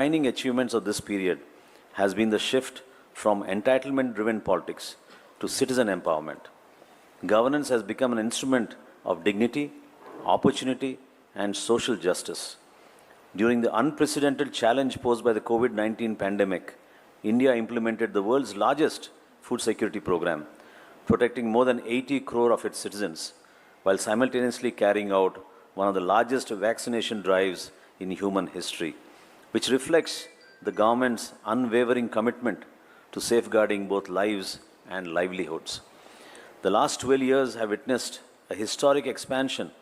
Defining achievements of this period has been the shift from entitlement-driven politics to citizen empowerment. Governance has become an instrument of dignity, opportunity, and social justice. During the unprecedented challenge posed by the COVID-19 pandemic, India implemented the world's largest food security program, protecting more than 80 crore of its citizens, while simultaneously carrying out one of the largest vaccination drives in human history, which reflects the government's unwavering commitment to safeguarding both lives and livelihoods. The last 12 years have witnessed a historic expansion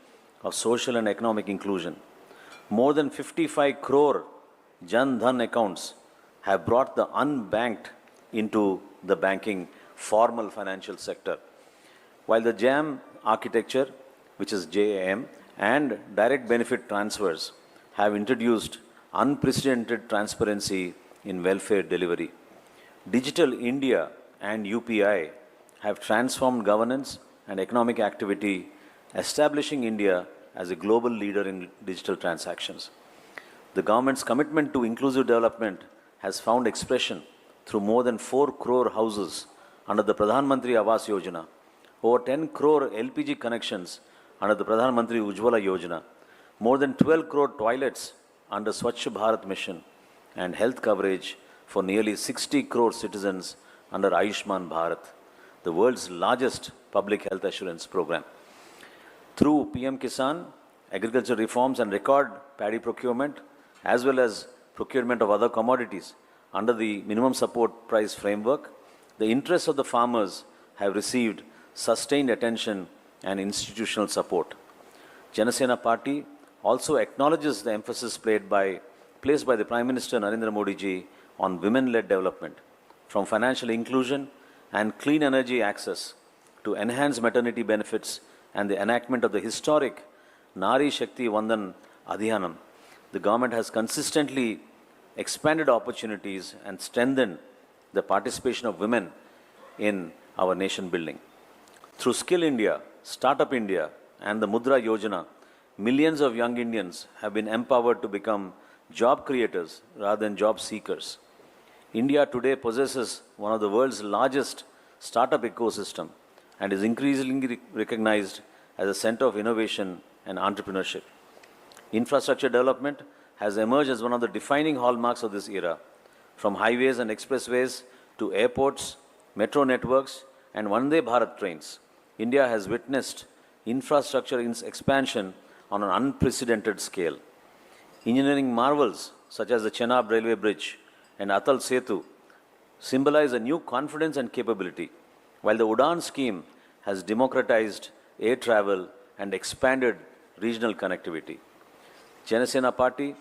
of social and economic inclusion. More than 55 crore Jan Dhan accounts have brought the unbanked into the banking formal financial sector, while the JAM architecture, which is JAM, and direct benefit transfers have introduced unprecedented transparency in welfare delivery. Digital India and UPI have transformed governance and economic activity, establishing India as a global leader in digital transactions. The government's commitment to inclusive development has found expression through more than 4 crore houses under the Pradhan Mantri Awas Yojana, over 10 crore LPG connections under the Pradhan Mantri Ujjwala Yojana, more than 12 crore toilets under Swachh Bharat Mission, and health coverage for nearly 60 crore citizens under Ayushman Bharat, the world's largest public health assurance program. Through PM Kisan, agriculture reforms and record paddy procurement, as well as procurement of other commodities under the minimum support price framework, the interests of the farmers have received sustained attention and institutional support. Jana Sena party also acknowledges the emphasis placed by the Prime Minister Narendra Modi ji on women-led development, from financial inclusion and clean energy access to enhanced maternity benefits and the enactment of the historic Nari Shakti Vandan Adhiyanam. The government has consistently expanded opportunities and strengthened the participation of women in our nation building. Through Skill India, Startup India, and the Mudra Yojana, millions of young Indians have been empowered to become job creators rather than job seekers. India today possesses one of the world's largest startup ecosystem and is increasingly recognized as a center of innovation and entrepreneurship. Infrastructure development has emerged as one of the defining hallmarks of this era, from highways and expressways to airports, metro networks, and Vande Bharat trains. India has witnessed infrastructure expansion on an unprecedented scale. Engineering marvels such as the Chenab Railway Bridge and Atal Setu symbolize a new confidence and capability, while the Udan scheme has democratized air travel and expanded regional connectivity. Jana Sena party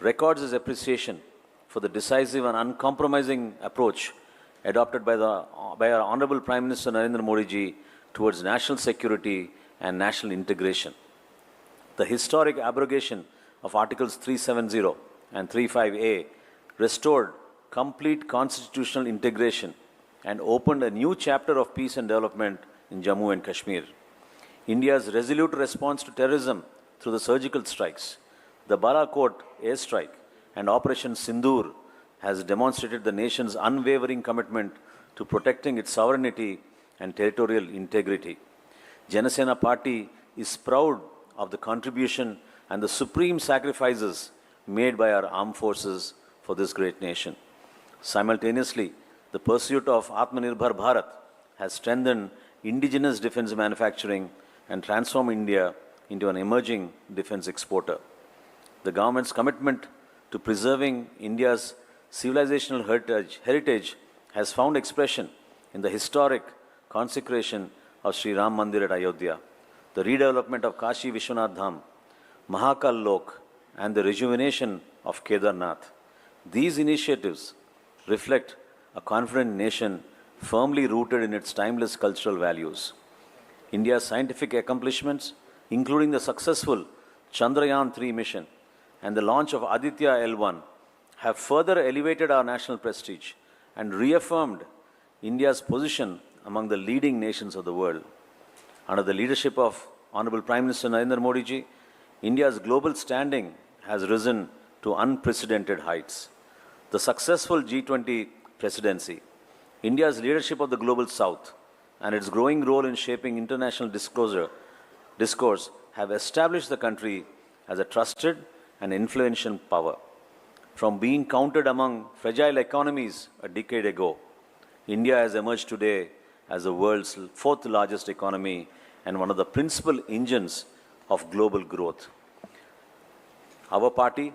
records its appreciation for the decisive and uncompromising approach adopted by our Honorable Prime Minister Narendra Modi ji towards national security and national integration. The historic abrogation of Articles 370 and 35A restored complete constitutional integration and opened a new chapter of peace and development in Jammu and Kashmir. India's resolute response to terrorism through the surgical strikes, the Balakot airstrike, and Operation Sindoor has demonstrated the nation's unwavering commitment to protecting its sovereignty and territorial integrity. Jana Sena party is proud of the contribution and the supreme sacrifices made by our armed forces for this great nation. Simultaneously, the pursuit of Atmanirbhar Bharat has strengthened indigenous defense manufacturing and transformed India into an emerging defense exporter. The government's commitment to preserving India's civilizational heritage has found expression in the historic consecration of Sri Ram Mandir at Ayodhya, the redevelopment of Kashi Vishwanath Dham, Mahakal Lok, and the rejuvenation of Kedarnath. These initiatives reflect a confident nation firmly rooted in its timeless cultural values. India's scientific accomplishments, including the successful Chandrayaan-3 mission and the launch of Aditya L1, have further elevated our national prestige and reaffirmed India's position among the leading nations of the world. Under the leadership of Honorable Prime Minister Narendra Modi ji, India's global standing has risen to unprecedented heights. the successful G20 presidency, India's leadership of the global south, and its growing role in shaping international discourse have established the country as a trusted and influential power. From being counted among fragile economies a decade ago, India has emerged today as the world's fourth largest economy and one of the principal engines of global growth. Our party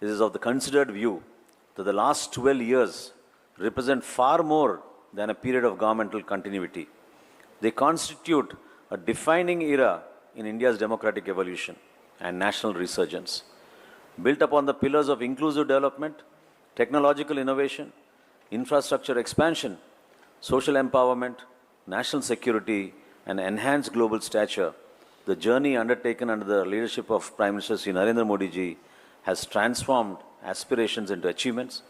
is of the considered view that the last 12 years represent far more than a period of governmental continuity. They constitute a defining era in India's democratic evolution and national resurgence. Built upon the pillars of inclusive development, technological innovation, infrastructure expansion, social empowerment, national security, and enhanced global stature, the journey undertaken under the leadership of Prime Minister Sri Narendra Modi ji has transformed aspirations into achievements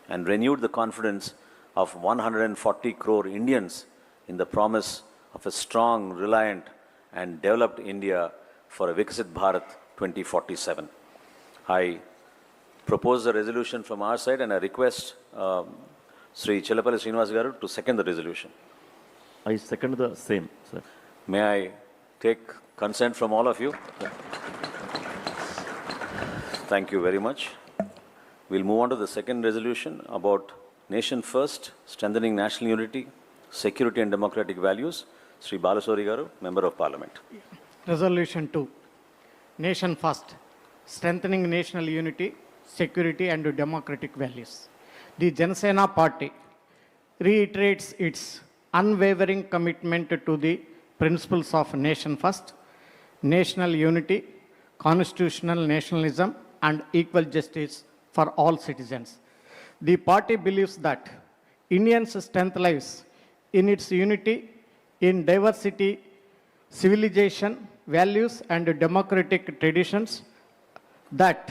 and renewed the confidence of 140 crore Indians in the promise of a strong, reliant, and developed India for a Viksit Bharat 2047. I propose a resolution from our side and I request Sri Chellapalli Srinivas Garu to second the resolution. I second the same, sir. May I take consent from all of you? Thank you very much. We'll move on to the second resolution about Nation First, Strengthening National Unity, Security and Democratic Values. Sri Balasuri Garu, Member of Parliament. Resolution 2. Nation First, Strengthening National Unity, Security and Democratic Values. The Jana Sena party reiterates its unwavering commitment to the principles of Nation First, national unity, constitutional nationalism, and equal justice for all citizens. The party believes that Indians' strength lies in its unity, in diversity, civilization, values, and democratic traditions that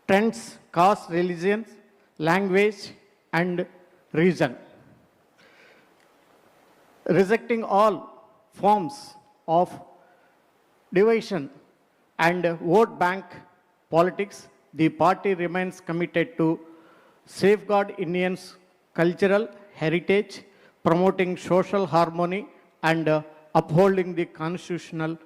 trends, caste, religion, language, and region. Rejecting all forms of division and vote bank politics, the party remains committed to safeguard Indians' cultural heritage, promoting social harmony, and upholding the constitutional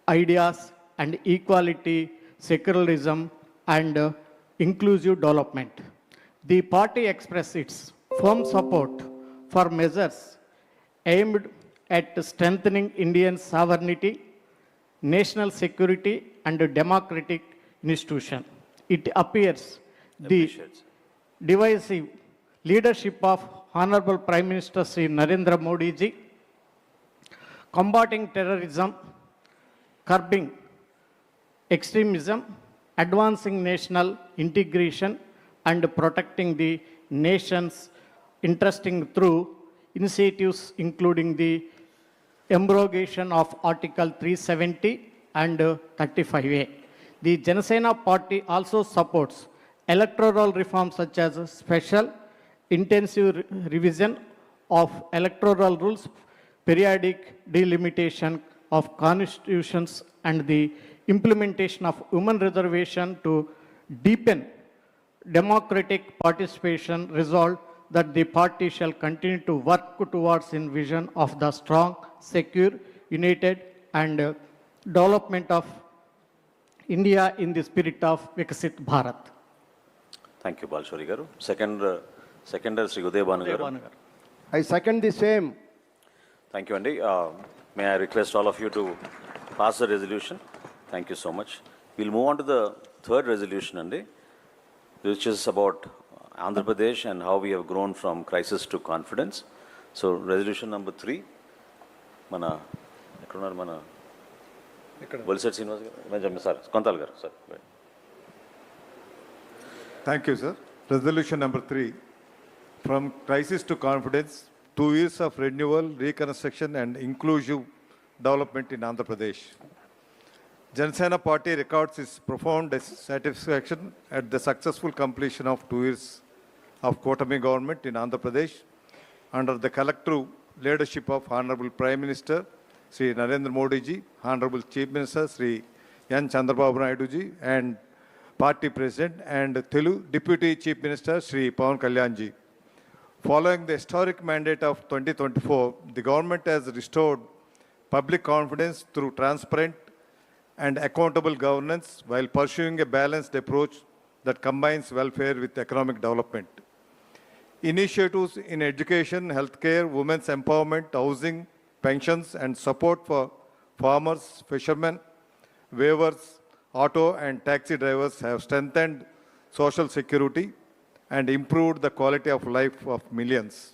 ideas and equality, secularism, and inclusive development. The party expresses its firm support for measures aimed at strengthening Indian sovereignty, national security, and democratic institution. It appears the divisive leadership of Honorable Prime Minister Sri Narendra Modi ji, combating terrorism, curbing extremism, advancing national integration, and protecting the nation's interesting through initiatives including the abrogation of Article 370 and 35A. The Jana Sena party also supports electoral reforms such as special intensive revision of electoral rules, periodic delimitation of constitutions, and the implementation of women reservation to deepen democratic participation. Resolved that the party shall continue to work towards in vision of the strong, secure, united, and development of India in the spirit of Viksit Bharat. Thank you, Balshori Garu. Seconder Sri Uday Bhanu Garu. I second the same. Thank you, Andy. May I request all of you to pass the resolution? Thank you so much. We'll move on to the third resolution, Andy, which is about Andhra Pradesh and how we have grown from crisis to confidence. So, resolution number 3. Mana, Bolsat Srinivas Garu, Kontal Garu, sir. Thank you, sir. Resolution number 3. From crisis to confidence, 2 years of renewal, reconstruction, and inclusive development in Andhra Pradesh. Jana Sena party records its profound satisfaction at the successful completion of 2 years of Kotami government in Andhra Pradesh under the collective leadership of Honorable Prime Minister Sri Narendra Modi ji, Honorable Chief Minister Sri N. Chandrababu Naidu ji, and Party President, and Telugu Deputy Chief Minister Sri Pawan Kalyan ji. Following the historic mandate of 2024, the government has restored public confidence through transparent and accountable governance while pursuing a balanced approach that combines welfare with economic development. Initiatives in education, healthcare, women's empowerment, housing, pensions, and support for farmers, fishermen, weavers, auto and taxi drivers have strengthened social security and improved the quality of life of millions.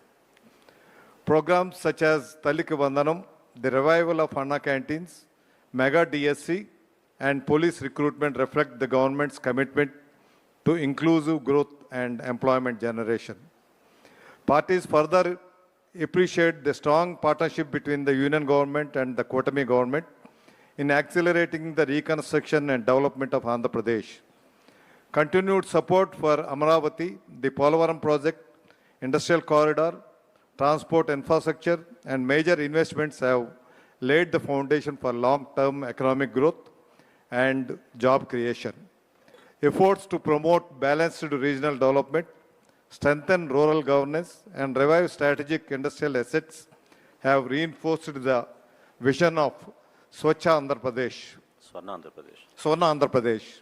Programs such as Talliki Vandanam, the revival of Anna canteens, Mega DSC, and police recruitment reflect the government's commitment to inclusive growth and employment generation. Parties further appreciate the strong partnership between the union government and the Kutami government in accelerating the reconstruction and development of Andhra Pradesh. Continued support for Amaravati, the Polavaram project, industrial corridor, transport infrastructure, and major investments have laid the foundation for long-term economic growth and job creation. Efforts to promote balanced regional development, strengthen rural governance, and revive strategic industrial assets have reinforced the vision of Swachha Andhra Pradesh. Swarna Andhra Pradesh.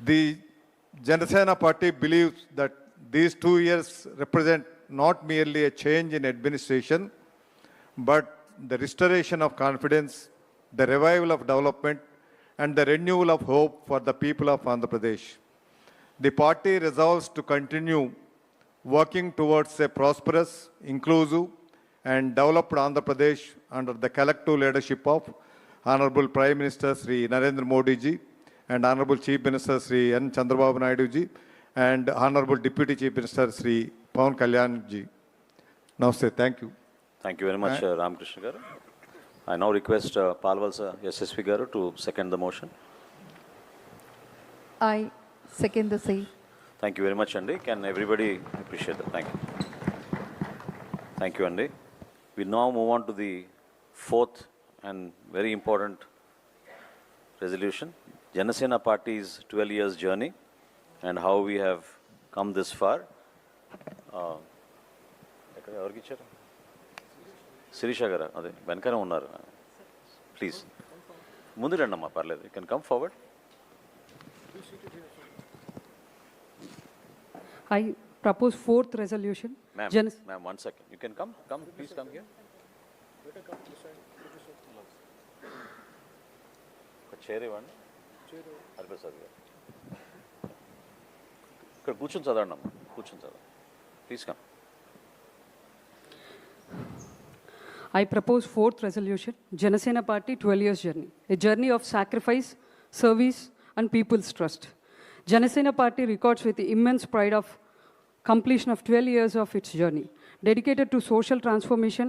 The Jana Sena party believes that these 2 years represent not merely a change in administration, but the restoration of confidence, the revival of development, and the renewal of hope for the people of Andhra Pradesh. The party resolves to continue working towards a prosperous, inclusive, and developed Andhra Pradesh under the collective leadership of Honorable Prime Minister Sri Narendra Modi ji and Honorable Chief Minister Sri N. Chandrababu Naidu ji and Honorable Deputy Chief Minister Sri Pawan Kalyan ji. Namaste. Thank you. Thank you very much, Ramakrishna Garu. I now request Palvalsa SSV Garu to second the motion. I second the same. Thank you very much, Andy. Can everybody appreciate that? Thank you. Thank you, Andy. We now move on to the fourth and very important resolution, Jana Sena Party's 12 years journey and how we have come this far. Sirisha Gara, వెనకనే ఉన్నారు. Please. ముందు రండమ్మా, పర్లేదు. You can come forward. I propose fourth resolution. Ma'am, 1 second. You can come, please come here. Chair ఇవ్వండి. హరిప్రసాద్ గారు ఇక్కడ కూర్చొని చదవండి అమ్మా, కూర్చొని చదవండి. Please come. I propose fourth resolution, Jana Sena Party 12 years journey, a journey of sacrifice, service, and people's trust. Jana Sena Party records with the immense pride of completion of 12 years of its journey, dedicated to social transformation,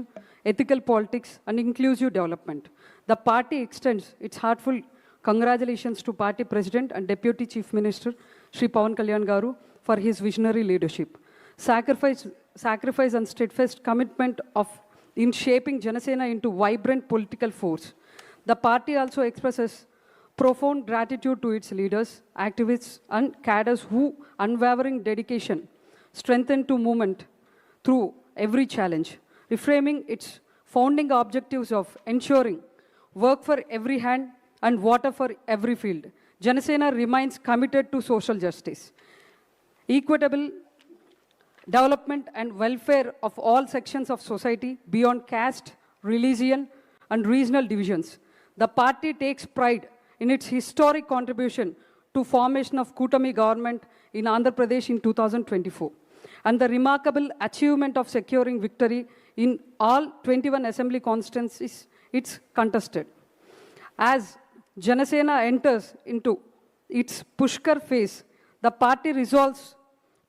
ethical politics, and inclusive development. The party extends its heartfelt congratulations to Party President and Deputy Chief Minister Sri Pawan Kalyan Garu for his visionary leadership, sacrifice and steadfast commitment in shaping Jana Sena into vibrant political force. The party also expresses profound gratitude to its leaders, activists, and cadres who unwavering dedication strengthened to movement through every challenge, reframing its founding objectives of ensuring work for every hand and water for every field. Jana Sena remains committed to social justice, equitable development and welfare of all sections of society beyond caste, religion, and regional divisions. The party takes pride in its historic contribution to formation of Kutami government in Andhra Pradesh in 2024 and the remarkable achievement of securing victory in all 21 assembly constituencies it's contested. As Jana Sena enters into its Pushkar phase, the party resolves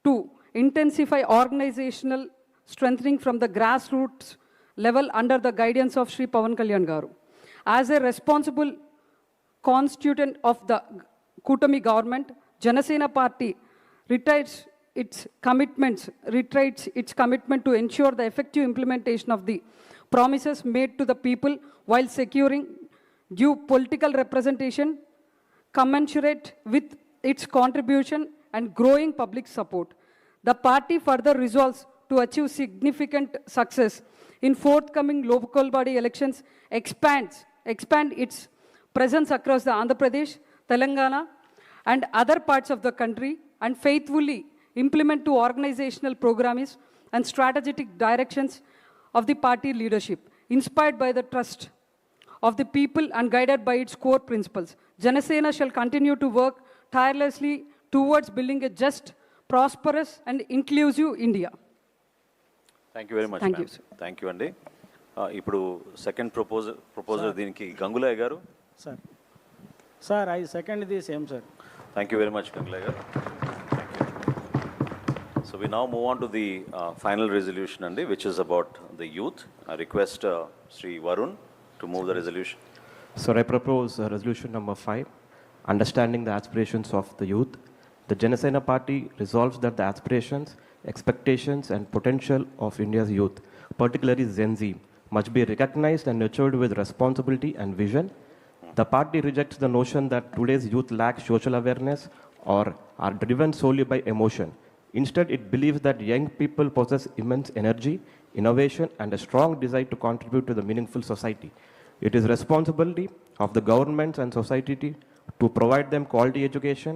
to intensify organizational strengthening from the grassroots level under the guidance of Sri Pawan Kalyan Garu. As a responsible constituent of the Kutami government, Jana Sena Party reiterates its commitment to ensure the effective implementation of the promises made to the people while securing due political representation commensurate with its contribution and growing public support. The party further resolves to achieve significant success in forthcoming local body elections, expand its presence across the Andhra Pradesh, Telangana, and other parts of the country, and faithfully implement two organizational programs and strategic directions of the party leadership, inspired by the trust of the people and guided by its core principles. Jana Sena shall continue to work tirelessly towards building a just, prosperous, and inclusive India. Thank you very much. Thank you, sir. Thank you అండి. ఇప్పుడు second proposer దీనికి గంగులయ్య గారు. Sir, I second the same, sir. Thank you very much Gangulaiah గారు. So we now move on to the final resolution, Andy, which is about the youth. I request Sri Varun to move the resolution. Sir, I propose resolution number 5, understanding the aspirations of the youth. The Jana Sena party resolves that the aspirations, expectations and potential of India's youth, particularly Gen Z, must be recognized and nurtured with responsibility and vision. The party rejects the notion that today's youth lack social awareness or are driven solely by emotion. Instead, it believes that young people possess immense energy, innovation, and a strong desire to contribute to the meaningful society. It is responsibility of the governments and society to provide them quality education,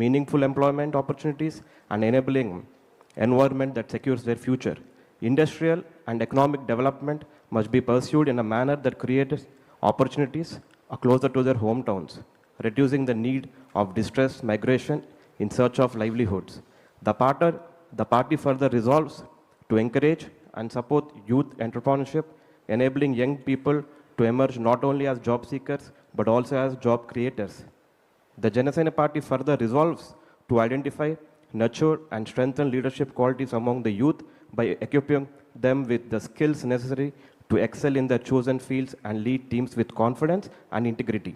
meaningful employment opportunities, and enabling environment that secures their future. Industrial and economic development must be pursued in a manner that creates opportunities closer to their hometowns, reducing the need of distressed migration in search of livelihoods. The party further resolves to encourage and support youth entrepreneurship, enabling young people to emerge not only as job seekers but also as job creators. The Jana Sena party further resolves to identify, nurture and strengthen leadership qualities among the youth by equipping them with the skills necessary to excel in their chosen fields and lead teams with confidence and integrity.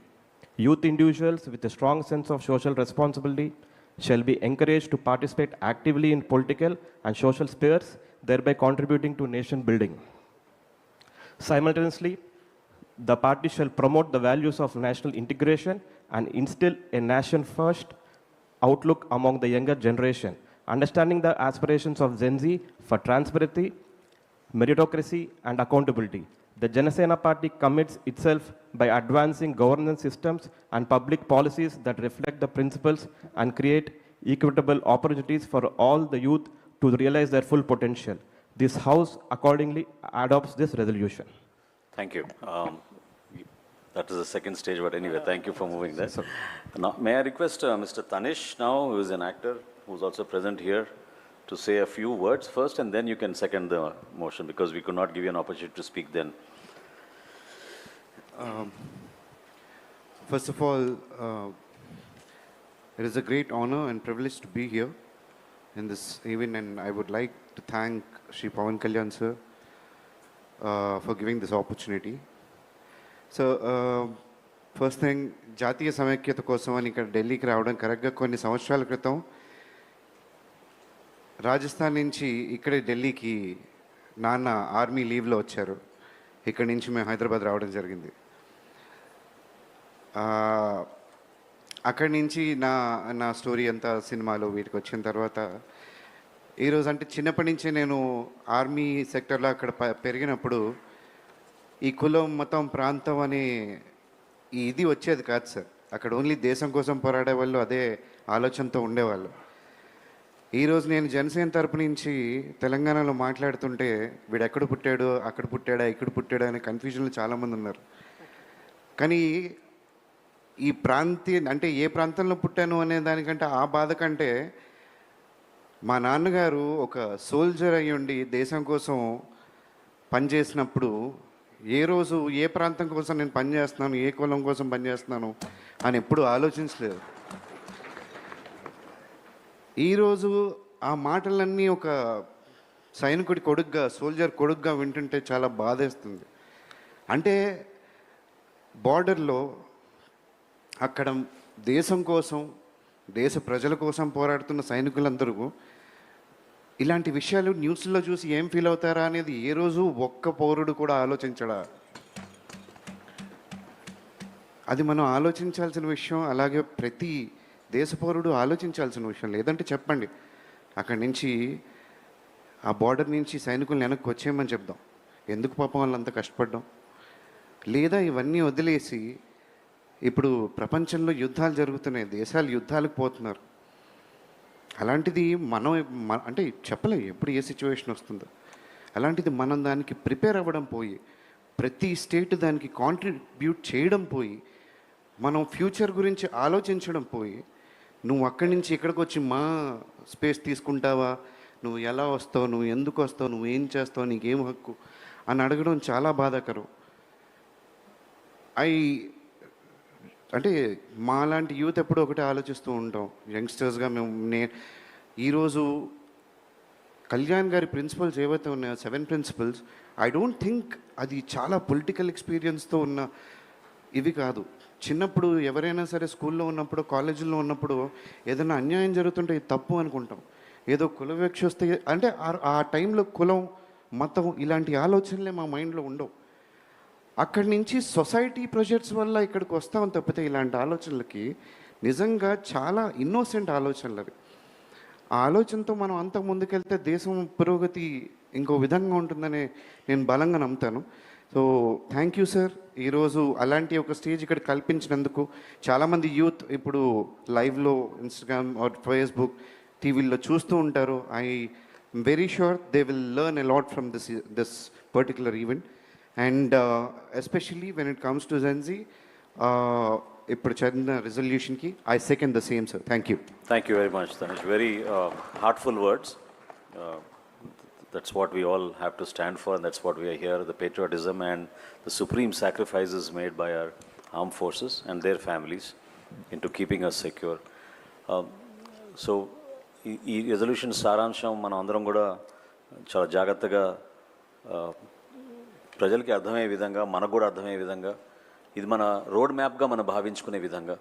Youth individuals with a strong sense of social responsibility shall be encouraged to participate actively in political and social spheres, thereby contributing to nation building. Simultaneously, the party shall promote the values of national integration and instill a nation-first outlook among the younger generation, understanding the aspirations of Gen Z for transparency, meritocracy, and accountability. The Jana Sena party commits itself by advancing governance systems and public policies that reflect the principles and create equitable opportunities for all the youth to realize their full potential. This House accordingly adopts this resolution. Thank you. That is the second stage, but anyway, thank you for moving that. Now, may I request Mr. Tanish now, who is an actor, who is also present here, to say a few words first, and then you can second the motion, because we could not give you an opportunity to speak then. First of all, it is a great honor and privilege to be here in this event, and I would like to thank Shri Pawan Kalyan sir for giving this opportunity. So, first thing, జాతీయ సమైక్యత కోసం అని ఇక్కడ ఢిల్లీకి రావడం కరెక్ట్గా కొన్ని సంవత్సరాల క్రితం రాజస్థాన్ నుంచి ఇక్కడే ఢిల్లీకి నాన్న ఆర్మీ లీవ్లో వచ్చారు. ఇక్కడి నుంచి మేము హైదరాబాద్ రావడం జరిగింది. అక్కడి నుంచి నా స్టోరీ అంతా సినిమాలో వీటికి వచ్చిన తర్వాత ఈరోజు అంటే చిన్నప్పటి నుంచే నేను ఆర్మీ సెక్టర్లో అక్కడ పెరిగినప్పుడు ఈ కులం మతం ప్రాంతం అనే ఇది వచ్చేది కాదు సార్. అక్కడ ఓన్లీ దేశం కోసం పోరాడే వాళ్ళు అదే ఆలోచనతో ఉండేవాళ్ళు. ఈరోజు నేను జనసేన తరపు నుంచి తెలంగాణలో మాట్లాడుతుంటే వీడు ఎక్కడ పుట్టాడు, అక్కడ పుట్టాడా, ఇక్కడ పుట్టాడా అనే కన్ఫ్యూజన్లో చాలామంది ఉన్నారు. కానీ ఈ అంటే ఏ ప్రాంతంలో పుట్టాను అనే దానికంటే ఆ బాధ కంటే మా నాన్నగారు ఒక సోల్జర్ అయ్యి ఉండి దేశం కోసం పనిచేసినప్పుడు ఏ రోజు ఏ ప్రాంతం కోసం నేను పనిచేస్తున్నాను, ఏ కులం కోసం పనిచేస్తున్నాను అని ఎప్పుడు ఆలోచించలేదు. ఈరోజు ఆ మాటలన్నీ ఒక సైనికుడి కొడుగ్గా, సోల్జర్ కొడుగ్గా వింటుంటే చాలా బాధేస్తుంది. అంటే బార్డర్లో అక్కడ దేశం కోసం, దేశ ప్రజల కోసం పోరాడుతున్న సైనికులందరూ ఇలాంటి విషయాలు న్యూస్లో చూసి ఏం ఫీల్ అవుతారా అనేది ఏ రోజు ఒక్క పౌరుడు కూడా ఆలోచించడా? అది మనం ఆలోచించాల్సిన విషయం. అలాగే ప్రతి దేశ పౌరుడు ఆలోచించాల్సిన విషయం లేదంటే చెప్పండి, అక్కడి నుంచి ఆ బార్డర్ నుంచి సైనికులను వెనక్కి వచ్చేయమని చెప్దాం. ఎందుకు పాపం వాళ్ళంతా కష్టపడ్డాం? లేదా ఇవన్నీ వదిలేసి ఇప్పుడు ప్రపంచంలో యుద్ధాలు జరుగుతున్నాయి, దేశాలు యుద్ధాలకు పోతున్నారు. అలాంటిది మనం అంటే చెప్పలేం ఎప్పుడు ఏ సిచ్యువేషన్ వస్తుందో. అలాంటిది మనం దానికి ప్రిపేర్ అవ్వడం పోయి, ప్రతి స్టేట్ దానికి కాంట్రిబ్యూట్ చేయడం పోయి, మనం ఫ్యూచర్ గురించి ఆలోచించడం పోయి, నువ్వు అక్కడి నుంచి ఇక్కడికి వచ్చి మా స్పేస్ తీసుకుంటావా, నువ్వు ఎలా వస్తావు, నువ్వు ఎందుకు వస్తావు, నువ్వు ఏం చేస్తావు, నీకేం హక్కు అని అడగడం చాలా బాధాకరం. అంటే మాలాంటి యూత్ ఎప్పుడూ ఒకటే ఆలోచిస్తూ ఉంటాం యంగ్స్టర్స్గా. ఈరోజు కళ్యాణ్ గారి ప్రిన్సిపల్స్ ఏవైతే ఉన్నాయో 7 ప్రిన్సిపల్స్, ఐ డోంట్ థింక్ అది చాలా పొలిటికల్ ఎక్స్పీరియన్స్తో ఉన్న ఇవి కాదు. చిన్నప్పుడు ఎవరైనా సరే స్కూల్లో ఉన్నప్పుడు, కాలేజీల్లో ఉన్నప్పుడు ఏదైనా అన్యాయం జరుగుతుంటే ఇది తప్పు అనుకుంటాం. ఏదో కుల వివక్ష వస్తే అంటే ఆ టైంలో కులం, మతం ఇలాంటి ఆలోచనలే మా మైండ్లో ఉండవు. అక్కడి నుంచి సొసైటీ ప్రెషర్స్ వల్ల ఇక్కడికి వస్తాం తప్పితే ఇలాంటి ఆలోచనలకి నిజంగా చాలా ఇన్నోసెంట్ ఆలోచనలు అవి. ఆ ఆలోచనతో మనం అంత ముందుకెళ్తే దేశం పురోగతి ఇంకో విధంగా ఉంటుందని నేను బలంగా నమ్ముతాను. So thank you sir. ఈరోజు అలాంటి ఒక స్టేజ్ ఇక్కడ కల్పించినందుకు. చాలామంది యూత్ ఇప్పుడు లైవ్లో ఇన్స్టాగ్రామ్ ఆర్ ఫేస్బుక్ టీవీల్లో చూస్తూ ఉంటారు. I'm very sure they will learn a lot from this particular event. And especially when it comes to Gen Z, ఇప్పుడు చదివిన రెజల్యూషన్కి I second the same sir. Thank you. Thank you very much, Tanish. Very heartful words. That's what we all have to stand for, and that's what we are here, the patriotism and the supreme sacrifices made by our armed forces and their families into keeping us secure. So, ఈ resolution సారాంశం మనం అందరం కూడా చాలా జాగ్రత్తగా ప్రజలకి అర్థమయ్యే విధంగా, మనకు కూడా అర్థమయ్యే విధంగా, ఇది మన రోడ్ మ్యాప్గా మనం భావించుకునే విధంగా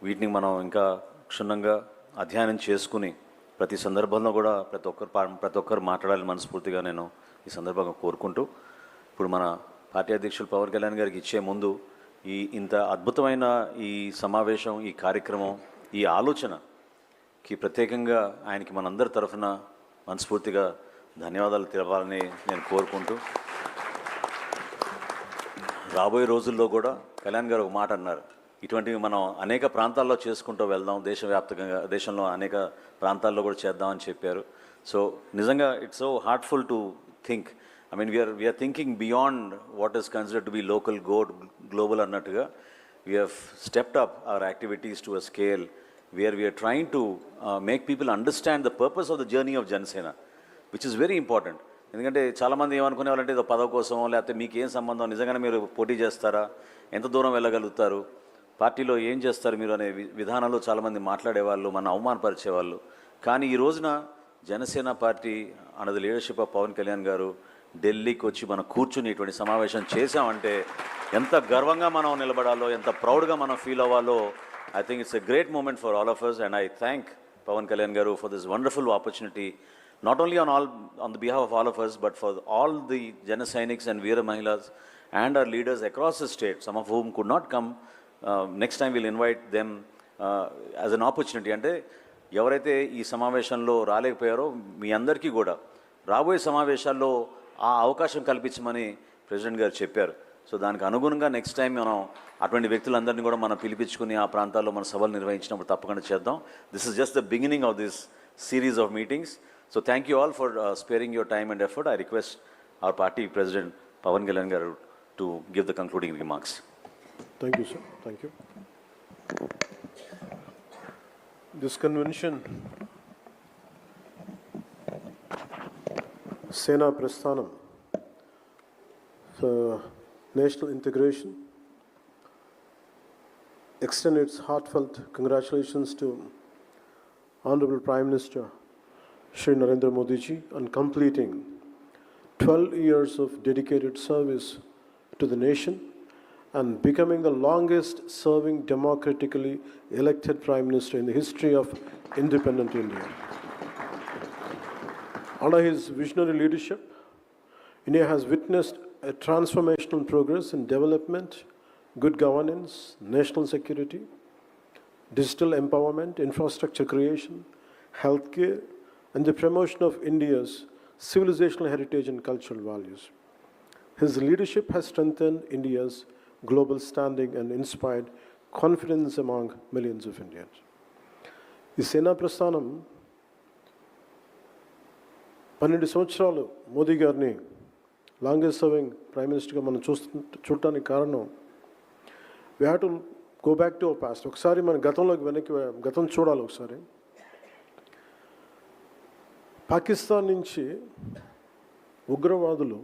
వీటిని మనం ఇంకా క్షుణ్ణంగా అధ్యయనం చేసుకుని ప్రతి సందర్భంలో కూడా ప్రతి ఒక్కరు మాట్లాడాలని మనస్ఫూర్తిగా నేను ఈ సందర్భంగా కోరుకుంటూ, ఇప్పుడు మన పార్టీ అధ్యక్షులు పవన్ కళ్యాణ్ గారికి ఇచ్చే ముందు ఇంత అద్భుతమైన ఈ సమావేశం, ఈ కార్యక్రమం, ఈ ఆలోచనకి ప్రత్యేకంగా ఆయనకి మనందరి తరఫున మనస్ఫూర్తిగా ధన్యవాదాలు తెలపాలని నేను కోరుకుంటూ, రాబోయే రోజుల్లో కూడా కళ్యాణ్ గారు ఒక మాట అన్నారు, ఇటువంటివి మనం అనేక ప్రాంతాల్లో చేసుకుంటూ వెళ్దాం, దేశవ్యాప్తంగా దేశంలో అనేక ప్రాంతాల్లో కూడా చేద్దామని చెప్పారు. సో నిజంగా it's so hurtful to think. I mean we are thinking beyond what is considered to be local, global అన్నట్టుగా we have stepped up our activities to a scale where we are trying to make people understand the purpose of the journey of Janasena, which is very important. ఎందుకంటే చాలామంది ఏమనుకునే వాళ్ళంటే ఏదో పదవి కోసమో లేకపోతే మీకు ఏం సంబంధం, నిజంగానే మీరు పోటీ చేస్తారా, ఎంత దూరం వెళ్ళగలుగుతారు, పార్టీలో ఏం చేస్తారు మీరు అనే విధానంలో చాలామంది మాట్లాడేవాళ్ళు, మన అవమానపరిచేవాళ్ళు. కానీ ఈ రోజున Janasena party under the leadership of Pawan Kalyan garu ఢిల్లీకి వచ్చి మనం కూర్చుని ఇటువంటి సమావేశం చేశామంటే ఎంత గర్వంగా మనం నిలబడాలో, ఎంత ప్రౌడ్గా మనం ఫీల్ అవ్వాలో. I think it's a great moment for all of us, and I thank Pawan Kalyan garu for this wonderful opportunity, not only on the behalf of all of us, but for all the Jana Seniks and Veera Mahilas and our leaders across the state, some of whom could not come. Next time we'll invite them as an opportunity. అంటే ఎవరైతే ఈ సమావేశంలో రాలేకపోయారో మీ అందరికీ కూడా రాబోయే సమావేశాల్లో ఆ అవకాశం కల్పించమని ప్రెసిడెంట్ గారు చెప్పారు. సో దానికి అనుగుణంగా నెక్స్ట్ టైం మనం అటువంటి వ్యక్తులందరినీ కూడా మనం పిలిపించుకుని ఆ ప్రాంతాల్లో మన సభలు నిర్వహించినప్పుడు తప్పకుండా చేద్దాం. This is just the beginning of this series of meetings. So thank you all for sparing your time and effort. I request our party president Pawan Kalyan garu to give the concluding remarks. Thank you, sir. Thank you. This convention, Sena Prasthanam, for national integration, extend its heartfelt congratulations to Honorable Prime Minister Shri Narendra Modi ji on completing 12 years of dedicated service to the nation and becoming the longest serving democratically elected Prime Minister in the history of independent India. Under his visionary leadership, India has witnessed a transformational progress in development, good governance, national security, digital empowerment, infrastructure creation, healthcare, and the promotion of India's civilizational heritage and cultural values. His leadership has strengthened India's global standing and inspired confidence among millions of Indians. ఈ సేనా ప్రస్థానం 12 సంవత్సరాలు మోదీ గారిని longest serving prime మినిస్టర్గా మనం చూడటానికి కారణం we have to go back to our past. ఒకసారి మన గతం చూడాలి. ఒకసారి పాకిస్తాన్ నుంచి ఉగ్రవాదులు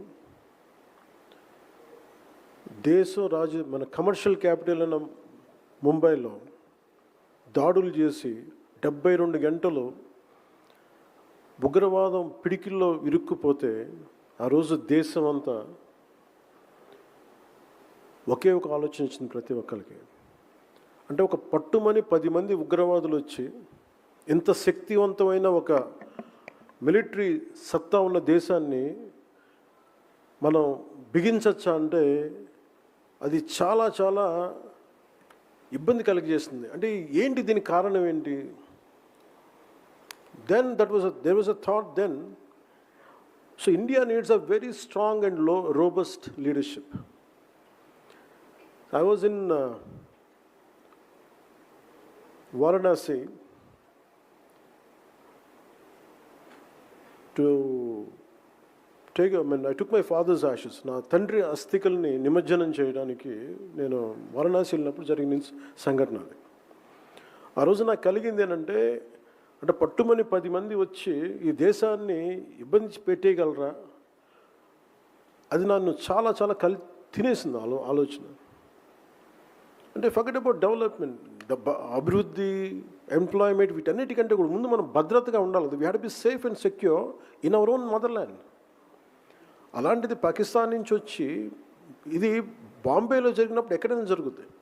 మన కమర్షియల్ క్యాపిటల్ అయిన ముంబైలో దాడులు చేసి 72 గంటలు ఉగ్రవాదం పిడికిల్లో ఇరుక్కుపోతే ఆ రోజు దేశం అంతా ఒకే ఒక ఆలోచన వచ్చింది ప్రతి ఒక్కరికి. అంటే ఒక పట్టుమని 10 మంది ఉగ్రవాదులు వచ్చి ఇంత శక్తివంతమైన ఒక మిలిటరీ సత్తా ఉన్న దేశాన్ని మనం బిగించచ్చా అంటే అది చాలా చాలా ఇబ్బంది కలిగజేస్తుంది. అంటే ఏంటి దీనికి కారణం ఏంటి? Then there was a thought then. So India needs a very strong and robust leadership. I was in Varanasi I took my father's ashes. నా తండ్రి అస్థికల్ని నిమజ్జనం చేయడానికి నేను వారణాసి వెళ్ళినప్పుడు జరిగిన సంఘటన అది. ఆ రోజు నాకు కలిగింది ఏంటంటే పట్టుమని 10 మంది వచ్చి ఈ దేశాన్ని ఇబ్బంది పెట్టేయగలరా? అది నన్ను చాలా చాలా తినేసింది ఆలోచన. అంటే ఫర్గెట్ అబౌట్ డెవలప్మెంట్, అభివృద్ధి, ఎంప్లాయ్మెంట్, వీటన్నిటికంటే కూడా ముందు మనం భద్రతగా ఉండాలి. We have to be safe and secure in our own motherland. అలాంటిది పాకిస్తాన్ నుంచి వచ్చి ఇది బాంబేలో జరిగినప్పుడు ఎక్కడైనా జరుగుతుంది.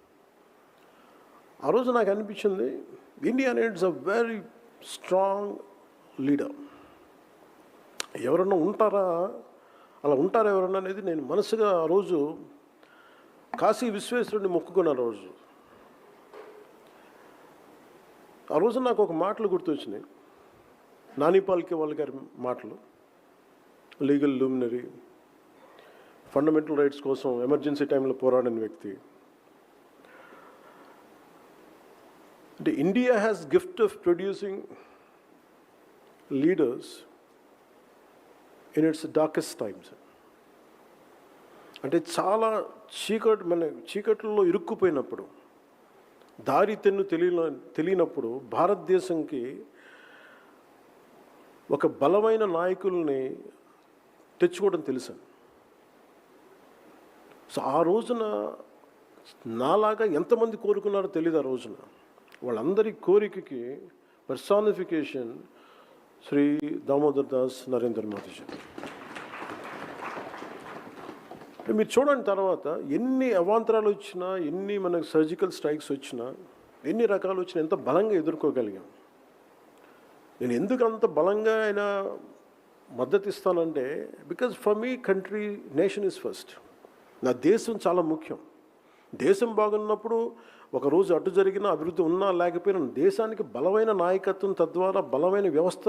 ఆ రోజు నాకు అనిపించింది India needs a very strong leader. ఎవరన్నా అలా ఉంటారా ఎవరన్నా అనేది నేను మనసుగా ఆ రోజు కాశీ విశ్వేశ్వరుడిని మొక్కుకున్నాను. ఆ రోజు నాకు ఒక మాటలు గుర్తొచ్చినాయి. నాని పాల్కేవాల్ గారి మాటలు. లీగల్ లూమినరీ, ఫండమెంటల్ రైట్స్ కోసం ఎమర్జెన్సీ టైంలో పోరాడిన వ్యక్తి. అంటే India has gift of producing leaders in it's darkest times. అంటే చాలా చీకట్లో ఇరుక్కుపోయినప్పుడు, దారి తెలియనప్పుడు భారతదేశంకి ఒక బలమైన నాయకుల్ని తెచ్చుకోవడం తెలుసు. సో ఆ రోజున నాలాగా ఎంతమంది కోరుకున్నారో తెలియదు. ఆ రోజున వాళ్ళందరి కోరికకి పర్సానిఫికేషన్ శ్రీ దామోదర్ దాస్ నరేంద్ర మోదీజీ. మీరు చూడండి, తర్వాత ఎన్ని అవాంతరాలు వచ్చినా, ఎన్ని మనకు సర్జికల్ స్ట్రైక్స్ వచ్చినా, ఎన్ని రకాలు వచ్చినా ఎంత బలంగా ఎదుర్కోగలిగాం. నేను ఎందుకు అంత బలంగా ఆయన మద్దతు ఇస్తానంటే because for me nation is first. నా దేశం చాలా ముఖ్యం. దేశం బాగున్నప్పుడు ఒకరోజు అటు జరిగిన అభివృద్ధి ఉన్నా లేకపోయినా దేశానికి బలమైన నాయకత్వం, తద్వారా బలమైన వ్యవస్థ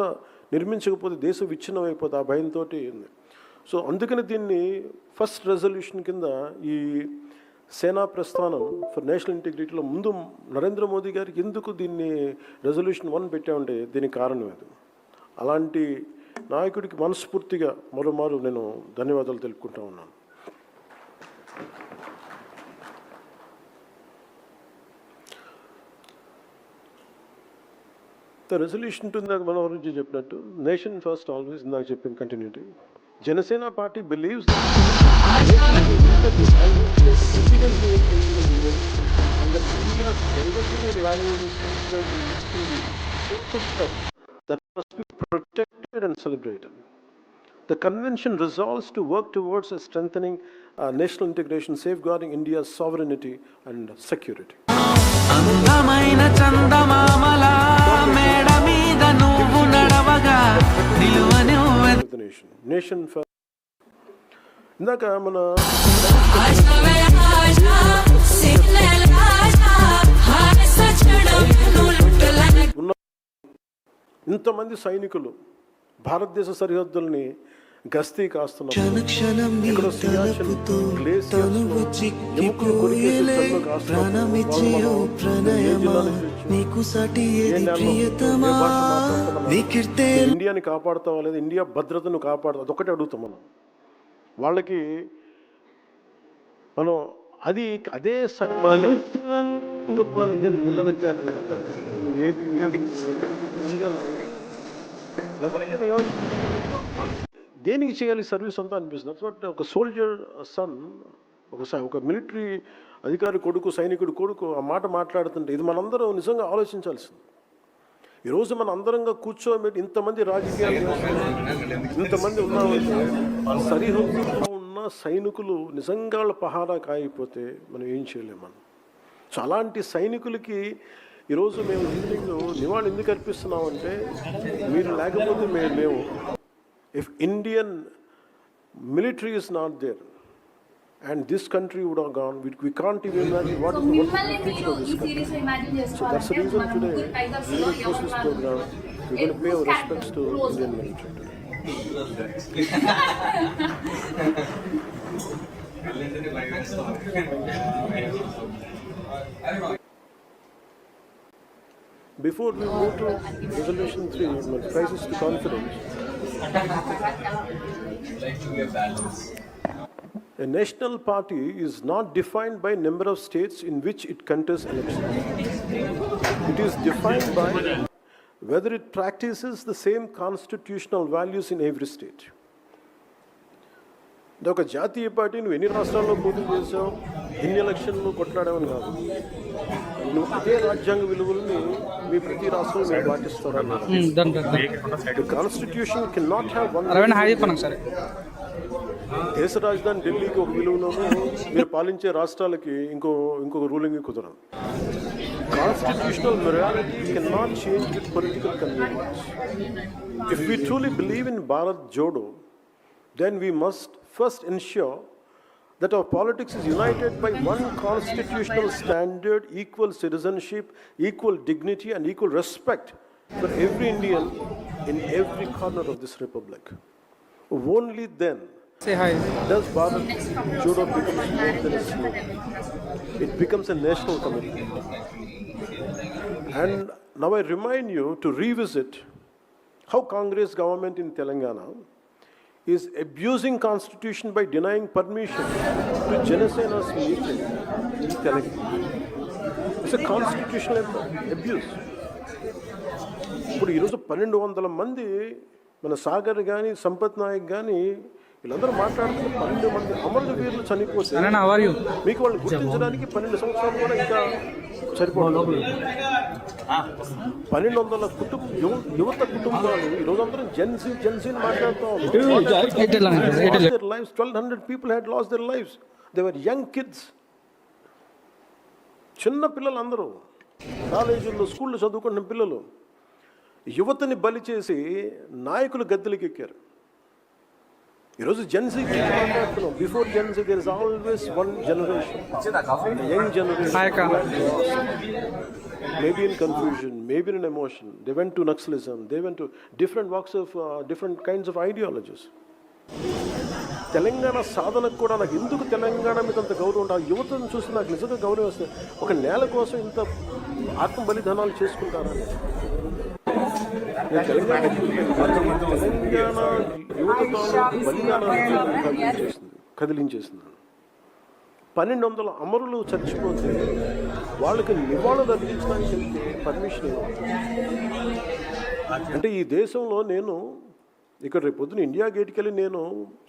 నిర్మించకపోతే దేశం విచ్ఛిన్నం అయిపోతుంది. ఆ భయంతో ఉంది. సో అందుకని దీన్ని ఫస్ట్ రెజల్యూషన్ కింద ఈ సేనా ప్రస్థానం ఫర్ నేషనల్ ఇంటిగ్రిటీలో ముందు నరేంద్ర మోదీ గారికి ఎందుకు దీన్ని రెజల్యూషన్ 1 పెట్టామంటే దీనికి కారణం అది. అలాంటి నాయకుడికి మనస్ఫూర్తిగా మరోమారు నేను ధన్యవాదాలు తెలుపుకుంటా ఉన్నాను. ద రెజల్యూషన్ ఇందాక మనోహర్ నుంచి చెప్పినట్టు నేషన్ ఫస్ట్ ఆల్వేస్ ఇందాక చెప్పిన continuity. Janasena party believes that must be protected and celebrated. The convention resolves to work towards strengthening national integration, safeguarding India's sovereignty and security. అందమైన చందమామలా మేడ మీద నువ్వు నడవగా నిలువని నేషన్ ఫస్ట్. ఇందాక మన ఉన్న ఇంతమంది సైనికులు భారతదేశ సరిహద్దుల్ని గస్తీ కాస్తున్నారు. ఎక్కడో సియాచిన్ గ్లేసియర్స్లో ఎముకలు కొరికేసి చల్లో కాస్తున్నారు. ఇండియాని కాపాడుతావా లేదా, ఇండియా భద్రతను కాపాడుతావు, అదొక్కటే అడుగుతాం మనం. వాళ్ళకి మనం అదే దేనికి చేయాలి సర్వీస్ అంతా అనిపిస్తుంది. సో ఒక సోల్జర్ సన్, ఒక మిలిటరీ అధికారి కొడుకు, సైనికుడు కొడుకు ఆ మాట మాట్లాడుతుంటే ఇది మనందరం నిజంగా ఆలోచించాల్సింది. ఈరోజు మన అందరంగా కూర్చోబెట్టి ఇంతమంది రాజకీయాలు ఇంతమంది ఉన్నామంటే సరిహద్దులో ఉన్న సైనికులు నిజంగా వాళ్ళ పహారా కాయకపోతే మనం ఏం చేయలేము మనం. సో అలాంటి సైనికులకి ఈరోజు మేము ఈవినింగ్ నివాళి ఎందుకు అర్పిస్తున్నామంటే మీరు లేకపోతే మేము లేవు. If Indian military is not there and this country would have gone, we can't even imagine what is the future of this country. So that's the reason today we will post this program. We're going to pay our respects to Indian military today. Before we move to resolution 3, crisis to confidence, a national party is not defined by number of states in which it contests elections. It is defined by whether it practices the same constitutional values in every state. ఒక జాతీయ party నువ్వు ఎన్ని రాష్ట్రాల్లో పోటీ చేసావు, ఎన్ని ఎలక్షన్లు కొట్లాడావని కాదు, నువ్వు అదే రాజ్యాంగ విలువల్ని మీ ప్రతి రాష్ట్రంలో మీరు పాటిస్తారు. Constitution can not have one. దేశ రాజధాని ఢిల్లీకి ఒక విలువలోనూ మీరు పాలించే రాష్ట్రాలకి ఇంకొక రూలింగ్ కుదరదు. Constitutional morality cannot change with political convenience. If we truly believe in Bharat Jodo, then we must first ensure that our politics is united by one constitutional standard, equal citizenship, equal dignity and equal respect for every Indian in every corner of this republic. Only then does Bharat Jodo become more than a slogan. It becomes a national commitment. And now I remind you to revisit how Congress government in Telangana is abusing constitution by denying permission to Jana Sena's meeting in Telangana. It's a constitutional abuse. ఇప్పుడు ఈరోజు 1200 మంది మన సాగర్ కానీ సంపత్ నాయక్ కానీ వీళ్ళందరూ మాట్లాడుతున్న 12 మంది అమరుల వీరులు చనిపోతే మీకు వాళ్ళు గుర్తించడానికి 12 సంవత్సరాలు కూడా ఇంకా సరిపోతుంది. 1200 యువత కుటుంబాలు ఈరోజు అందరూ జెన్సీ మాట్లాడుతూ ఉన్నారు. 1200 people had lost their lives. They were young kids. చిన్న పిల్లలు అందరూ కాలేజీల్లో స్కూల్లో చదువుకున్న పిల్లలు యువతని బలి చేసి నాయకులు గద్దెలకి ఎక్కారు. ఈరోజు జెన్సీ గురించి మాట్లాడుతున్నాం. Before gen Z there is always one generation, young generation, maybe in confusion, maybe in emotion. They went to Naxalism, they went to different walks of different kinds of ideologies. Telangana సాధనకు కూడా నాకు ఎందుకు తెలంగాణ మీద అంత గౌరవం ఉంటుంది, ఆ యువతను చూసి నాకు నిజంగా గౌరవం వస్తుంది. ఒక నేల కోసం ఇంత ఆత్మ బలిదానాలు చేసుకుంటారా? తెలంగాణ యువత బలిదానాలు కదిలించేసింది. 1200 అమరులు చచ్చిపోతే వాళ్ళకి నివాళులు అర్పించడానికి వెళ్తే పర్మిషన్ ఇవ్వాలి. అంటే ఈ దేశంలో నేను ఇక్కడ రేపు పొద్దున ఇండియా గేట్కి వెళ్ళి నేను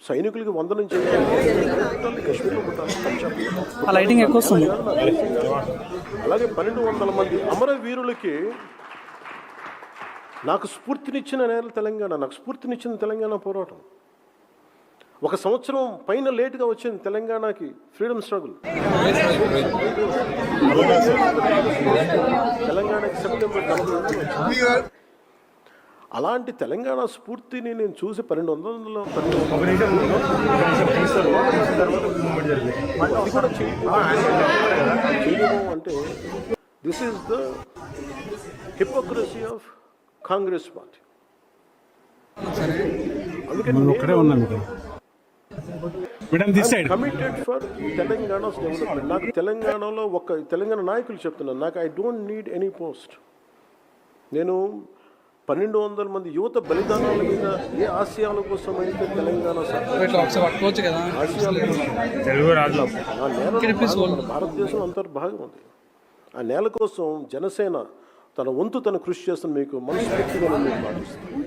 సైనికులకి వందనం చేయాలి, కశ్మీర్లో అలాగే 1200 మంది అమరవీరులకి నాకు స్ఫూర్తినిచ్చిన నేల తెలంగాణ, నాకు స్ఫూర్తినిచ్చిన తెలంగాణ పోరాటం. 1 సంవత్సరం పైన లేటుగా వచ్చింది తెలంగాణకి ఫ్రీడమ్ స్ట్రగుల్. తెలంగాణకి సెప్టెంబర్ 40. అలాంటి తెలంగాణ స్ఫూర్తిని నేను చూసి 1200 అంటే this is the hypocrisy of Congress party. Committed for Telangana development. నాకు తెలంగాణలో తెలంగాణ నాయకులు చెప్తున్నాను, నాకు I don't need any post. నేను 1200 మంది యువత బలిదానాల మీద ఏ ఆశయాల కోసం అయితే తెలంగాణ భారతదేశం అంతర్భాగం ఉంది. ఆ నేల కోసం జనసేన తన వంతు తన కృషి చేస్తున్న మీకు మనస్ఫూర్తిగా నేను భావిస్తాను.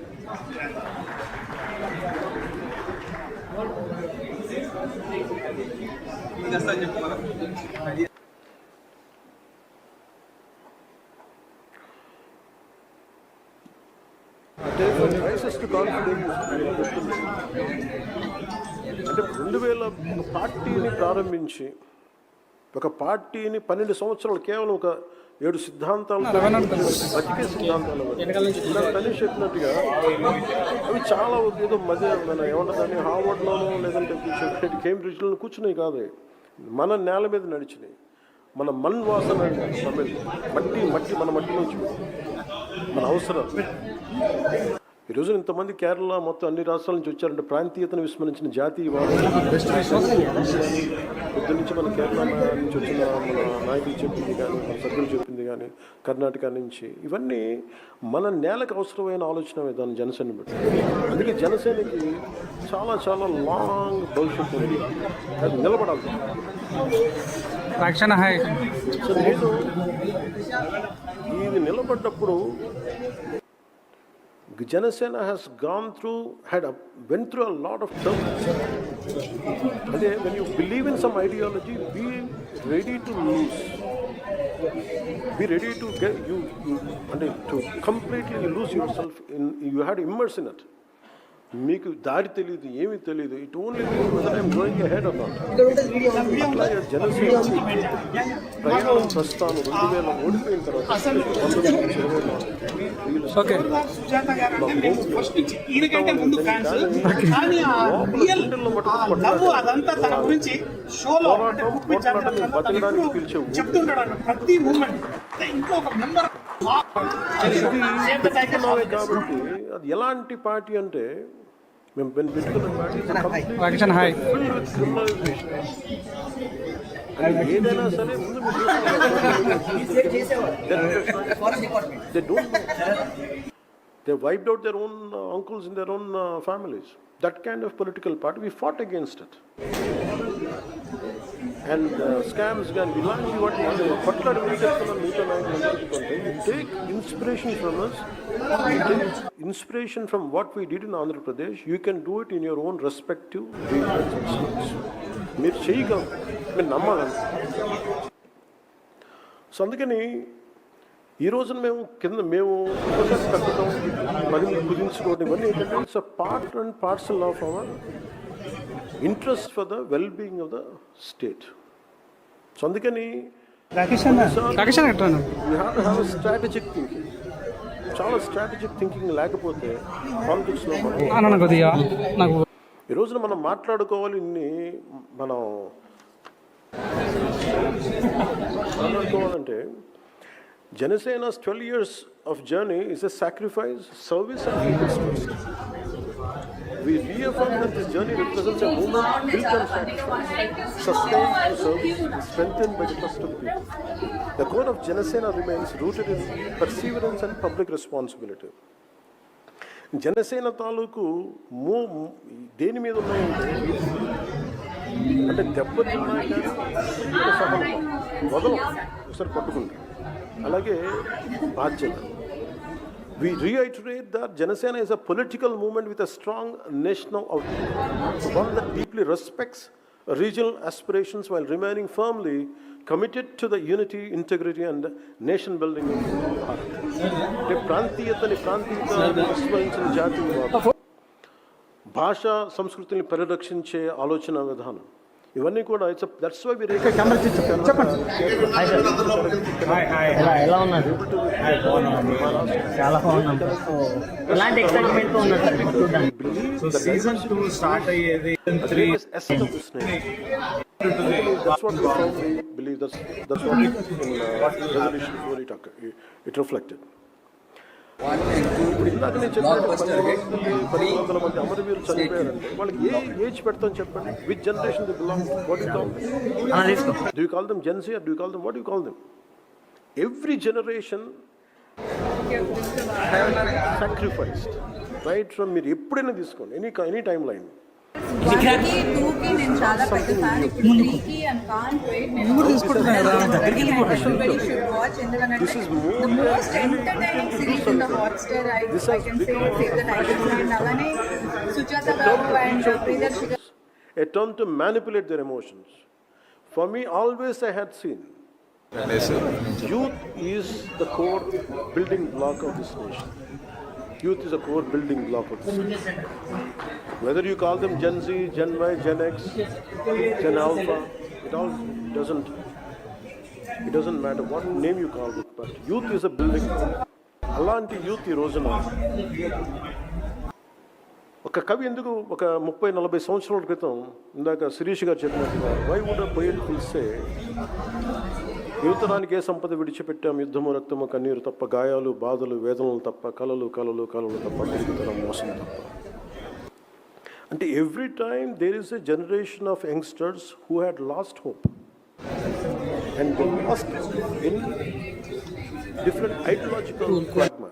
క్రైసిస్ టు కాన్ఫిడెన్స్ అంటే 2000 పార్టీని ప్రారంభించి ఒక పార్టీని 12 సంవత్సరాలు కేవలం ఒక 7 సిద్ధాంతాలు బతికే సిద్ధాంతాలు తని చెప్పినట్టుగా అవి చాలా ఏదో మధ్య ఏమంటుందని హార్వర్డ్లోనూ లేదంటే కేంబ్రిడ్జ్లో కూర్చున్నాయి కాదు, మన నేల మీద నడిచినాయి. మన మన్ వాసన మట్టి మన మట్టి నుంచి మన అవసరం. ఈరోజు ఇంతమంది కేరళ మొత్తం అన్ని రాష్ట్రాల నుంచి వచ్చారంటే ప్రాంతీయతను విస్మరించిన జాతీయవాదం పొద్దు నుంచి మన కేరళ నుంచి వచ్చిన మన నాయకులు చెప్పింది కానీ మన సభ్యులు చెప్పింది కానీ కర్ణాటక నుంచి ఇవన్నీ మన నేలకు అవసరమైన ఆలోచన విధానం జనసేన పెట్టి. అందుకే జనసేనకి చాలా చాలా లాంగ్ భవిష్యత్తు ఉంది, అది నిలబడాలి. సో నేను ఇది నిలబడ్డప్పుడు Jana has went through a lot of turmoil. When you believe in some ideology, be ready to lose. Be ready to to completely lose yourself you had to immerse in it. మీకు దారి తెలియదు, ఏమీ తెలియదు. It only I'm going ahead or not. అట్లాగే జనసేన ప్రయాణం ప్రస్థానం 2000 ఓడిపోయిన తర్వాత బతకడానికి పిలిచే కాబట్టి అది ఎలాంటి పార్టీ అంటే మేము పెట్టుకున్న పార్టీ ఏదైనా సరే ముందు they wiped out their own uncles in their own families. That kind of political party, we fought against it. And scams can be like what you take inspiration from us, inspiration from what we did in Andhra Pradesh. You can do it in your own respective regions and states. మీరు చేయగలరు, మీరు నమ్మాలని. So అందుకని ఈ రోజున మేము కట్టడం పని కుదించుకోవడం ఇవన్నీ ఏంటంటే it's a part and parcel of our interest for the well being of the state. So అందుకని స్ట్రాటజిక్ థింకింగ్, చాలా స్ట్రాటజిక్ థింకింగ్ లేకపోతే పాలిటిక్స్లో ఈ రోజున మనం మాట్లాడుకోవాలి. మనం మాట్లాడుకోవాలంటే Janasena's 12 years of journey is a sacrifice, service and people's trust. We reaffirm that this journey represents a movement built on sacrifice, sustained through service, strengthened by the trust of people. The core of Janasena remains rooted in perseverance and public responsibility. Janasena తాలూకు దేని మీద ఉన్నాయంటే అంటే దెబ్బతిన్నాయి కానీ సఫలం వదలం ఒకసారి పట్టుకుంటాం. అలాగే బాధ్యత. We reiterate that Janasena is a political movement with a strong national outlook, one that deeply respects regional aspirations while remaining firmly committed to the unity, integrity and nation building of Bharat. The ప్రాంతీయతని విస్మరించిన జాతీయవాదం, భాష సంస్కృతిని పరిరక్షించే ఆలోచన విధానం, ఇవన్నీ కూడా that's why we ఎలా ఉన్నారు? చాలా బాగున్నాం. ఎలాంటి ఎక్సైట్మెంట్ ఉన్నారు సార్ చూడడానికి? సో సీజన్ 2 స్టార్ట్ అయ్యేది 3 that's what we firmly believe. That's what resolution it reflected. ఇప్పుడు ఇందాక నేను చెప్పినట్టు 1200 మంది అమరవీరులు చనిపోయారంటే వాళ్ళకి ఏ ఏజ్ పెడతాం చెప్పండి? Which generation the belong? What you call them? Do you call them gen Z or do you call them what you call them? Every generation sacrificed right from మీరు ఎప్పుడైనా తీసుకోండి ఎనీ టైమ్ లైన్. నేను చాలా పెద్ద fan. ఇప్పుడు 3కి and can't wait. నేను everybody should watch ఎందుకంటే the most entertaining series in the Hotstar. I can say Save the Tigers and అలానే సుజాత గారు and Priyadarshi. A term to manipulate their emotions. For me, always I had seen youth is the core building block of this nation. Youth is a core building block of this nation. Whether you call them Gen Z, Gen Y, Gen X, Gen Alpha, it all doesn't matter what name you call it, but youth is a building block. అలాంటి youth ఈ రోజున ఒక కవి ఎందుకు ఒక 30-40 సంవత్సరాల క్రితం ఇందాక శిరీష్ గారు చెప్పినట్టుగా why would a poet will say యువతరానికి ఏ సంపద విడిచిపెట్టాం యుద్ధము రక్తము కన్నీరు తప్ప గాయాలు బాధలు వేదనలు తప్ప కలలు కలలు కలలు తప్ప తిరుగుతనం మోసం తప్ప. అంటే every time there is a generation of youngsters who had lost hope and they lost in different ideological quagmire.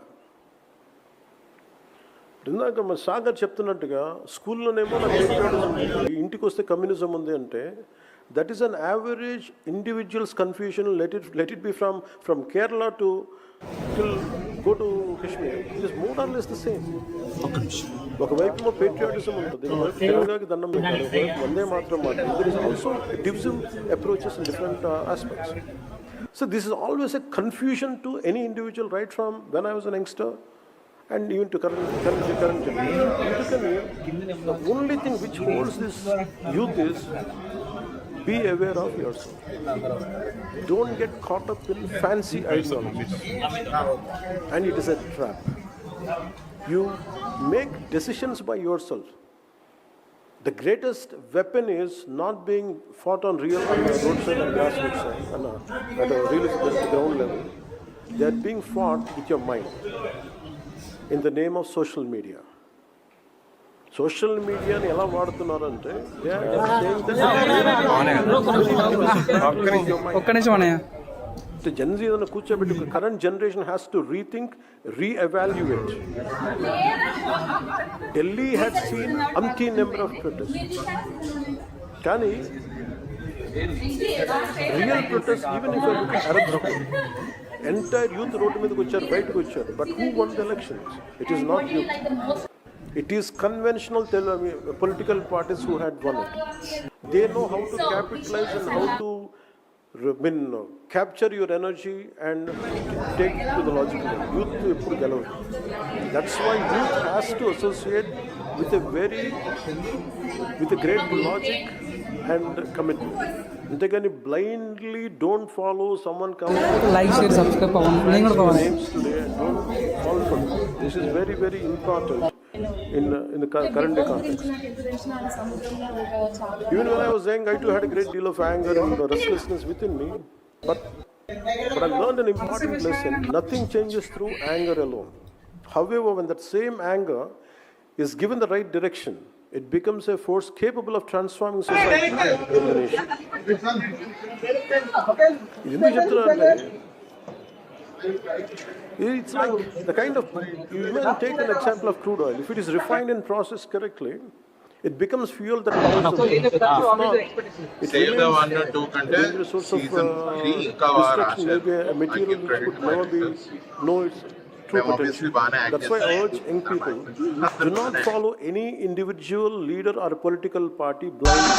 ఇందాక మన సాగర్ చెప్తున్నట్టుగా స్కూల్లోనేమో నాకు ఇంటికి వస్తే కమ్యూనిజం ఉంది అంటే that is an average individual's confusion. Let it be from Kerala to till go to Kashmir. It is more or less the same. ఒకవైపు patriotism ఉంటుంది, తెలంగాణకి దండం పెట్టాలి, వందే మాత్రం మాట్లాడాలి. There is also division approaches in different aspects. So this is always a confusion to any individual, right from when I was an youngster and even to current generation. The only thing which holds this youth is be aware of yourself. Don't get caught up in fancy ideologies. And it is a trap. You make decisions by yourself. The greatest weapon is not being fought on real roadside and grassroots side, at a real ground level. They are being fought with your mind in the name of social media. Social మీడియాని ఎలా వాడుతున్నారంటే Gen Z ఏదైనా కూర్చోబెట్టి current generation has to rethink, reevaluate. Delhi has seen umpteen number of protest, కానీ real protest even if అరబ్ entire youth road మీదకి వచ్చారు, బయటకు వచ్చారు. But who won the elections? It is not youth. It is conventional political parties who had won it. They know how to capitalize and how to capture your energy and take it to the logical level. Youth eppudu gelavu. That's why youth has to associate with a great logic and commitment. Antegani blindly don't follow someone coming. Like, share, subscribe, Pawan. Names today, don't fall for it. This is very, very important in the current day context. Even when I was young, I too had a great deal of anger and restlessness within me. But I learned an important lesson. Nothing changes through anger alone. However, when that same anger is given the right direction, it becomes a force capable of transforming society in the nation. It's like the kind of, you even take an example of crude oil. If it is refined and processed correctly, it becomes fuel that powers the world. If not, it remains a dangerous source of destruction, maybe a material which would never know its true potential. That's why I urge young people, do not follow any individual leader or political party blindly.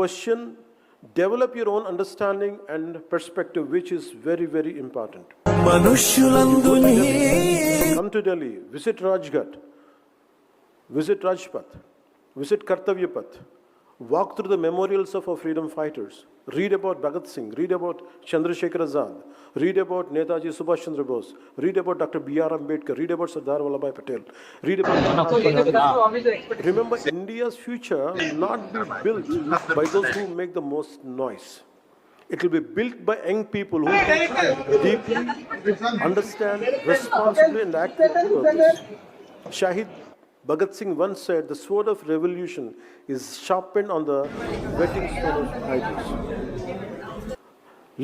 Question, develop your own understanding and perspective, which is very, very important. Come to Delhi, visit Rajghat, visit Rajpath, visit Kartavya Path, walk through the memorials of our freedom fighters, read about Bhagat Singh, read about Chandrasekhar Azad, read about Netaji Subhash Chandra Bose, read about Dr. B.R. Ambedkar, read about Sardar Vallabhbhai Patel, read about Mahatma Gandhi. Remember, India's future will not be built by those who make the most noise. It will be built by young people who can deeply understand, responsibly, and act with purpose. Shahid Bhagat Singh once said, "The sword of revolution is sharpened on the whetting stone of ideas."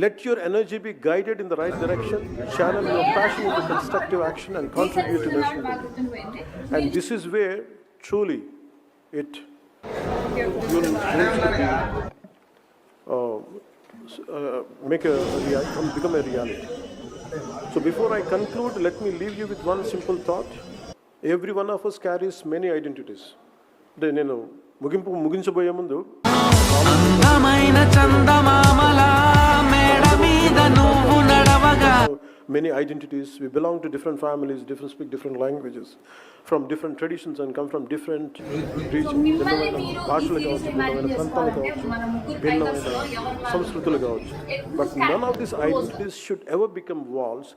Let your energy be guided in the right direction, channel your passion into constructive action, and contribute to national building. And this is where, truly, it will become a reality. So before I conclude, let me leave you with one simple thought. Every one of us carries many identities. నేను ముగించబోయే ముందు many identities. We belong to different families, speak different languages, from different traditions, and come from different regions. భాషలు కావచ్చు, భిన్నమైన ప్రాంతాలు కావచ్చు, భిన్నమైన సంస్కృతులు కావచ్చు. But none of these identities should ever become walls,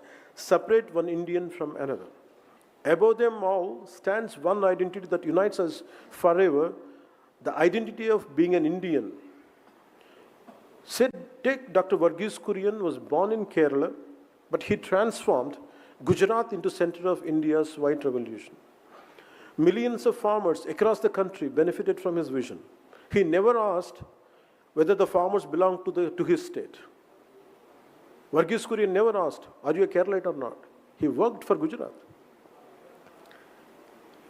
separate one Indian from another. Above them all stands one identity that unites us forever, the identity of being an Indian. Take Dr. Varghese Kurian was born in Kerala, but he transformed Gujarat into center of India's white revolution. Millions of farmers across the country benefited from his vision. He never asked whether the farmers belonged to his state. Varghese Kurian never asked, "Are you a Keralite or not?" He worked for Gujarat.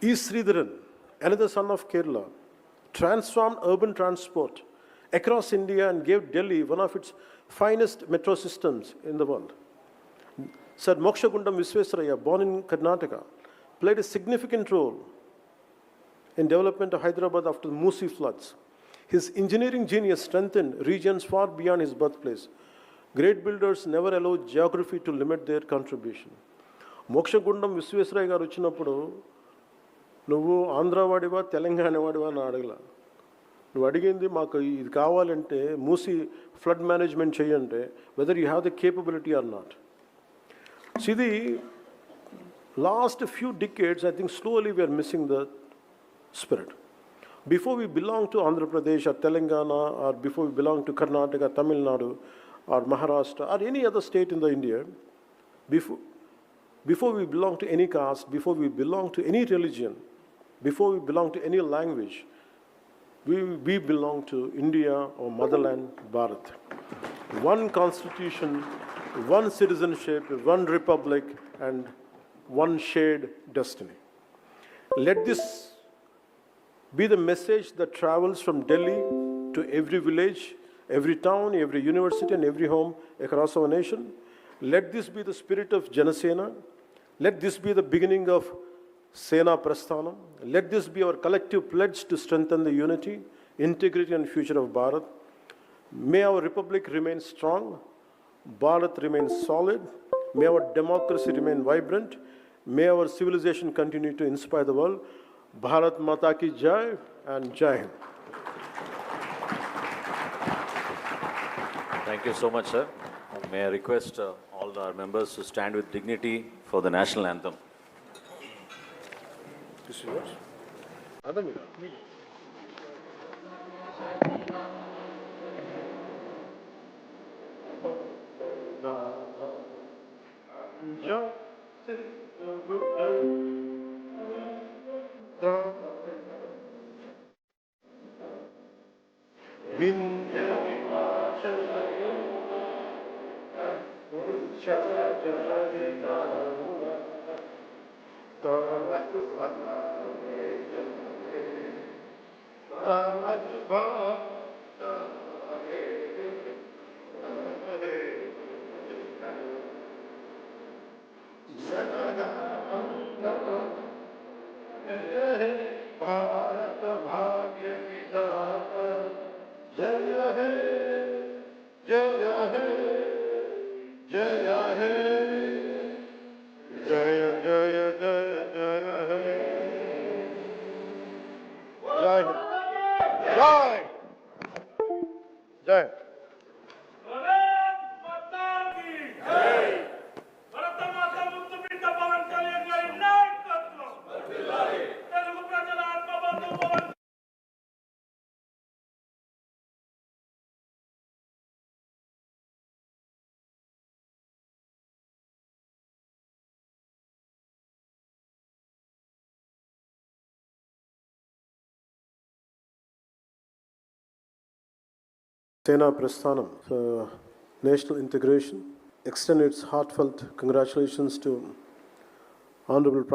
E. Sridharan, another son of Kerala, transformed urban transport across India and gave Delhi one of its finest metro systems in the world. Sir Mokshagundam Visvesvaraya, born in Karnataka, played a significant role in development of Hyderabad after the Musi floods. His engineering genius strengthened regions far beyond his birthplace. Great builders never allow geography to limit their contribution. Mokshagundam Visvesvaraya garu vachinappudu నువ్వు ఆంధ్రవాడివా తెలంగాణవాడివా అని అడగల. నువ్వు అడిగింది మాకు ఇది కావాలంటే Musi flood management చేయంటే whether you have the capability or not. See, the last few decades, I think slowly we are missing the spirit. Before we belong to Andhra Pradesh or Telangana, or before we belong to Karnataka, Tamil Nadu, or Maharashtra, or any other state in the India, before we belong to any caste, before we belong to any religion, before we belong to any language, we belong to India or motherland, Bharat. One constitution, one citizenship, one republic, and one shared destiny. Let this be the message that travels from Delhi to every village, every town, every university, and every home across our nation. Let this be the spirit of Jana Sena. Let this be the beginning of Sena Prasthanam. Let this be our collective pledge to strengthen the unity, integrity, and future of Bharat. May our republic remain strong, Bharat remain solid, may our democracy remain vibrant, may our civilization continue to inspire the world. Bharat Mata Ki Jai and Jai Hind. Thank you so much, sir. May I request all our members to stand with dignity for the national anthem. This is yours. Sena Prasthanam for national integration. Extend its heartfelt congratulations to Honorable